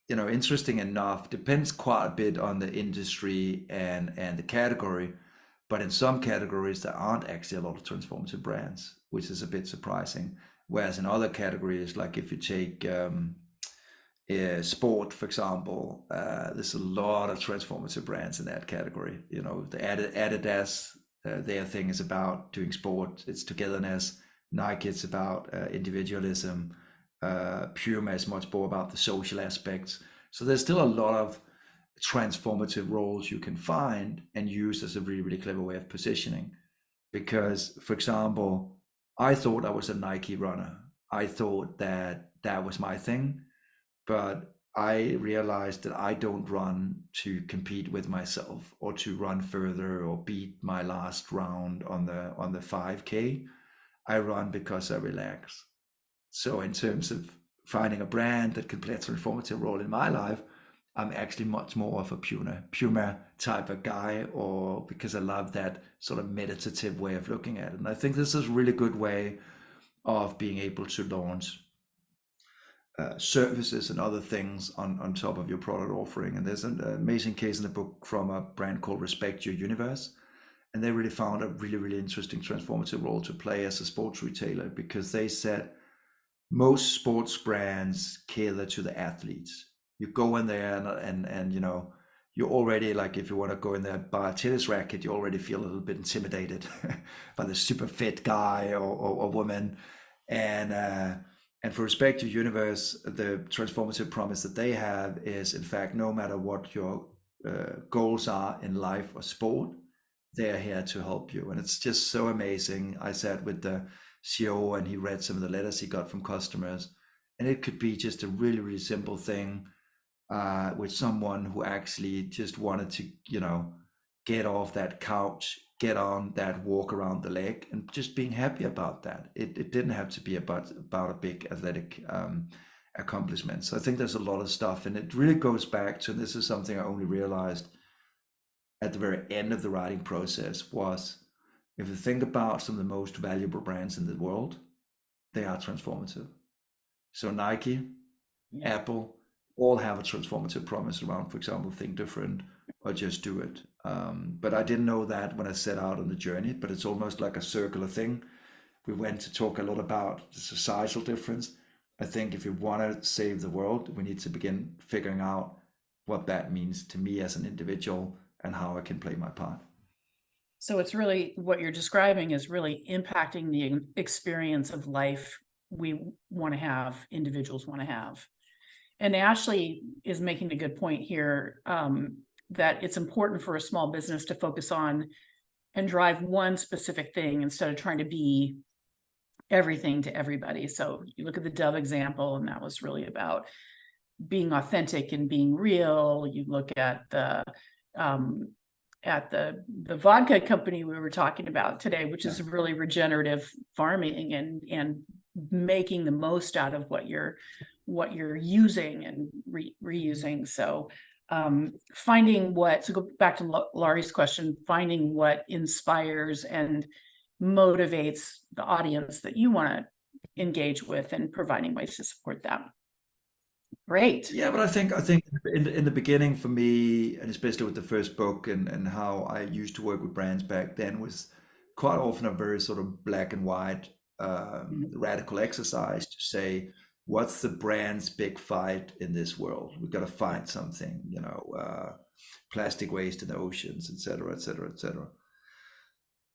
interesting enough, depends quite a bit on the industry and the category. But in some categories, there aren't actually a lot of transformative brands, which is a bit surprising. Whereas in other categories, like if you take sport, for example, there's a lot of transformative brands in that category. The Adidas, their thing is about doing sport, it's togetherness. Nike, it's about individualism. Puma is much more about the social aspects. So there's still a lot of transformative roles you can find and use as a really, really clever way of positioning. Because, for example, I thought I was a Nike runner. I thought that that was my thing, but I realized that I don't run to compete with myself or to run further or beat my last round on the 5K. I run because I relax. So in terms of finding a brand that can play a transformative role in my life, I'm actually much more of a Puma type of guy, or because I love that sort of meditative way of looking at it. And I think this is a really good way of being able to launch services and other things on top of your product offering. And there's an amazing case in the book from a brand called Respect Your Universe. And they really found a really, really interesting transformative role to play as a sports retailer, because they said most sports brands cater to the athletes. You go in there and you're already like, if you want to go in there buy a tennis racket, you already feel a little bit intimidated by the super fit guy or woman. And for Respect Your Universe, the transformative promise that they have is, in fact, no matter what your goals are in life or sport, they're here to help you. And it's just so amazing. I sat with the CEO and he read some of the letters he got from customers. And it could be just a really, really simple thing with someone who actually just wanted to, get off that couch, get on that walk around the lake, and just being happy about that. It didn't have to be about a big athletic accomplishment. So I think there's a lot of stuff, and it really goes back to, and this is something I only realized at the very end of the writing process, was if you think about some of the most valuable brands in the world, they are transformative. So Nike, Yeah. Apple, all have a transformative promise around, for example, think different or just do it. But I didn't know that when I set out on the journey, but it's almost like a circular thing. We went to talk a lot about the societal difference. I think if we want to save the world, we need to begin figuring out what that means to me as an individual and how I can play my part. So it's really, what you're describing is really impacting the experience of life we want to have, individuals want to have. And Ashley is making a good point here, that it's important for a small business to focus on and drive one specific thing instead of trying to be everything to everybody. So you look at the Dove example, and that was really about being authentic and being real. You look at the vodka company we were talking about today, which is really regenerative farming and making the most out of what you're using and reusing. So finding what, to go back to Laurie's question, finding what inspires and motivates the audience that you want to engage with and providing ways to support them. Great. Yeah, but I think in the beginning for me, and especially with the first book and how I used to work with brands back then was quite often a very sort of black and white Mhm. radical exercise to say, what's the brand's big fight in this world? We've got to Yeah. find something, plastic waste in the oceans, et cetera, et cetera, et cetera.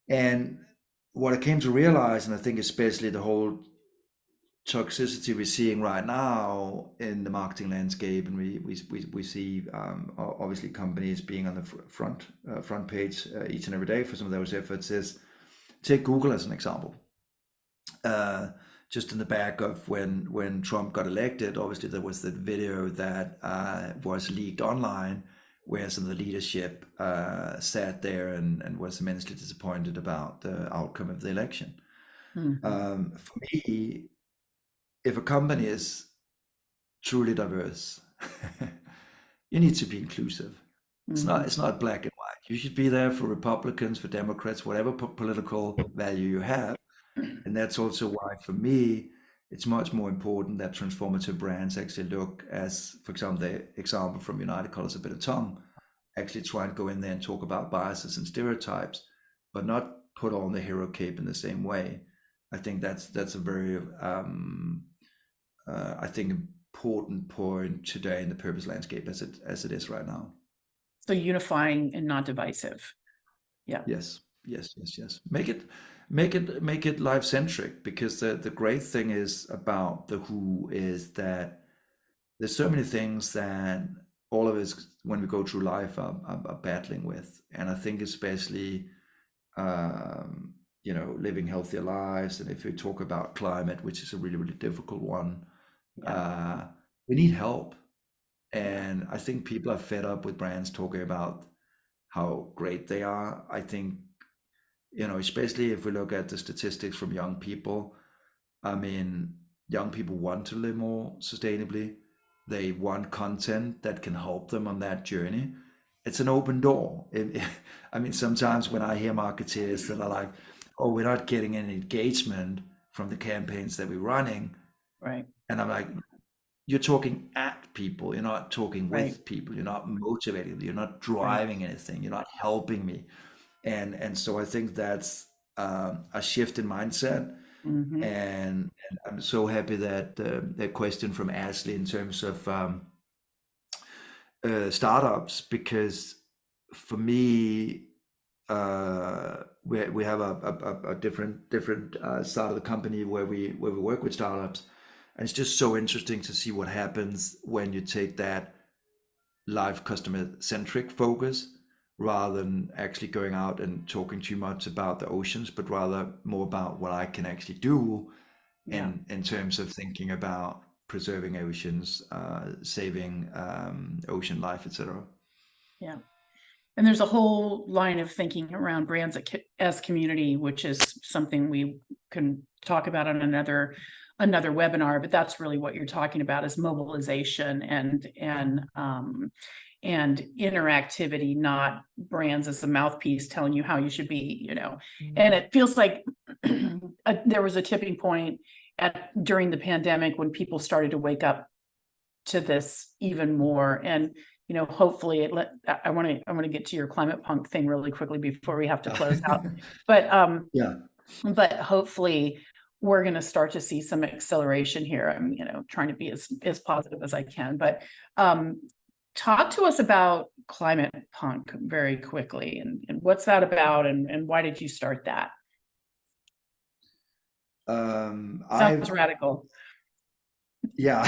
And what I came to realize, and I think especially the whole toxicity we're seeing right now in the marketing landscape, and we see obviously companies being on the front page each and every day for some of those efforts. Is take Google as an example. Uh, just in the back of when Trump got elected, obviously there was that video that was leaked online, where some of the leadership sat there and was immensely disappointed about the outcome of the election. Mhm. For me, if a company is truly diverse, you need to be inclusive. Mhm. It's not black and white. You should be there for Republicans, for Democrats, whatever political value you have. And that's also why, for me, it's much more important that transformative brands actually look as, for example, the example from United Colors, a bit of tongue, actually try and go in there and talk about biases and stereotypes, but not put on the hero cape in the same way. I think that's a very I think important point today in the purpose landscape as it is right now. So unifying and not divisive. Yeah. Yes, yes, yes, yes. Make it life centric, because the great thing is about the who is that there's so many things that all of us when we go through life are battling with, and I think especially living healthier lives, and if we talk about climate, which is a really difficult one, Yeah. uh, we need help. Yeah. And I think people are fed up with brands talking about how great they are. I think, especially if we look at the statistics from young people, I mean, young people want to live more sustainably. They want content that can help them on that journey. It's an open door. I mean, sometimes when I hear marketeers that are like, oh, we're not getting any engagement from the campaigns that we're running. Right. And I'm like, you're talking at people, you're not talking Right. with people, you're not motivating them, you're not Right. driving anything, you're not helping me. And so I think that's a shift in mindset. Hmm. And I'm so happy that the question from Ashley in terms of startups, because for me, we have a different side of the company where we work with startups, and it's just so interesting to see what happens when you take that live customer centric focus, rather than actually going out and talking too much about the oceans, but rather more about what I can actually do Yeah. in terms of thinking about preserving oceans, saving ocean life, etc. Yeah. And there's a whole line of thinking around brands as community, which is something we can talk about on another webinar. But that's really what you're talking about, is mobilization and interactivity, not brands as a mouthpiece telling you how you should be. And it feels like there was a tipping point during the pandemic when people started to wake up to this even more. And hopefully I want to get to your climate punk thing really quickly before we have to close out. But Yeah. but hopefully we're going to start to see some acceleration here. I'm trying to be as positive as I can. But talk to us about climate punk very quickly, and what's that about, and why did you start that? Sounds I've radical. Yeah.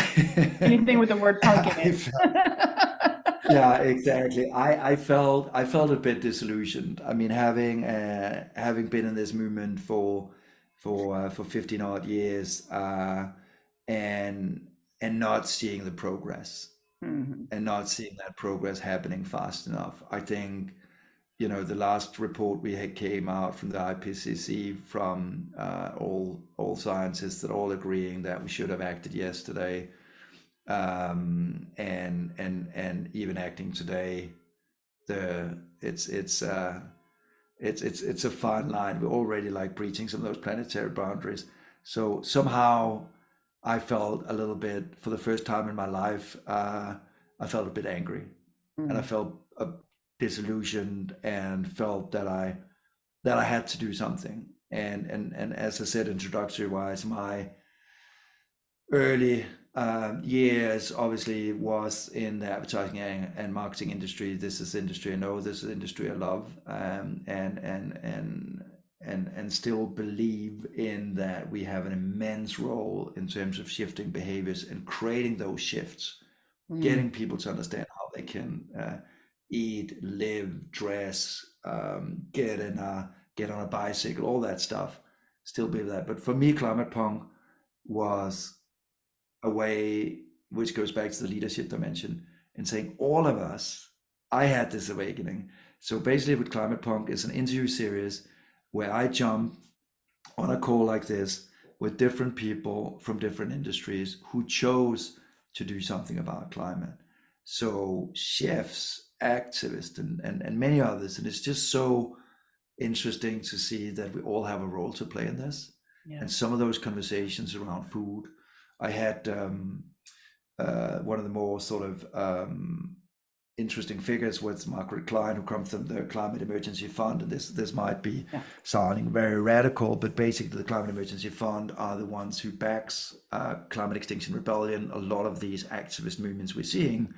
Anything with the word punk in I it. felt, yeah, exactly. I felt a bit disillusioned. I mean, having been in this movement for 15 odd years, and not seeing the progress, Mhm. and not seeing that progress happening fast enough. I think, the last report we had came out from the IPCC, from all scientists that all agreeing that we should have acted yesterday, and even acting today. The it's a fine line. We're already like breaching some of those planetary boundaries. So somehow I felt a little bit, for the first time in my life, I felt a bit angry, and I felt disillusioned, and felt that I had to do something. And as I said, introductory wise, my early years obviously was in the advertising and marketing industry. This is the industry I know. This is the industry I love, and still believe in that we have an immense role in terms of shifting behaviors and creating those shifts, getting people to understand how they can eat, live, dress, get on a bicycle, all that stuff. Still believe that. But for me, Climate Punk was a way, which goes back to the leadership dimension, and saying all of us, I had this awakening. So basically with Climate Punk is an interview series where I jump on a call like this with different people from different industries who chose to do something about climate. So chefs, activists, and many others. And it's just so interesting to see that we all have a role to play in this. Yeah. And some of those conversations around food, I had one of the more sort of interesting figures was Margaret Klein, who comes from the Climate Emergency Fund. And this might be sounding very radical, but basically the Climate Emergency Fund are the ones who backs Climate Extinction Rebellion, a lot of these activist movements we're seeing.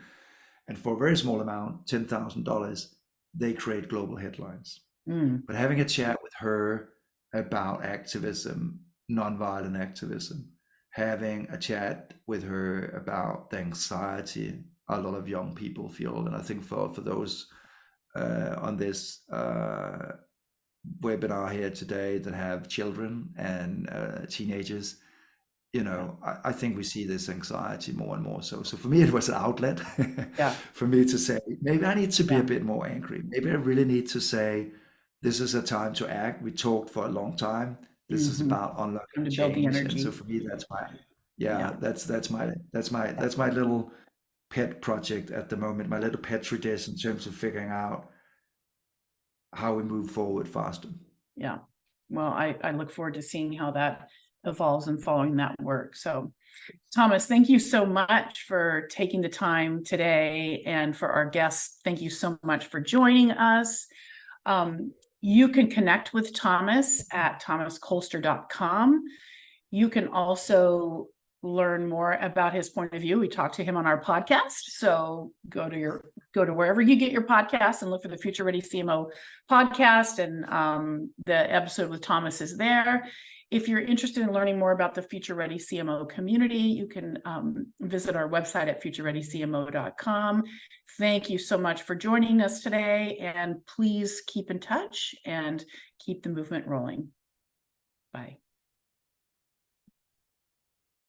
And for a very small amount, $10,000, they create global headlines. But having a chat with her about activism, nonviolent activism, having a chat with her about the anxiety a lot of young people feel. And I think for those on this webinar here today that have children and teenagers, you know, I think we see this anxiety more and more. So for me, it was an outlet for me to say, maybe I need to be a bit more angry. Maybe I really need to say, this is a time to act. We talked for a long time. This is about unlocking change. And so for me, that's my, that's my little pet project at the moment, my little petri dish in terms of figuring out how we move forward faster. Yeah. Well, I look forward to seeing how that evolves and following that work. So Thomas, thank you so much for taking the time today. And for our guests, thank you so much for joining us. You can connect with Thomas at thomaskolster.com. You can also learn more about his point of view. We talked to him on our podcast. So go to wherever you get your podcasts and look for the Future Ready CMO podcast. And the episode with Thomas is there. If you're interested in learning more about the Future Ready CMO community, you can visit our website at futurereadycmo.com. Thank you so much for joining us today, and please keep in touch and keep the movement rolling. Bye.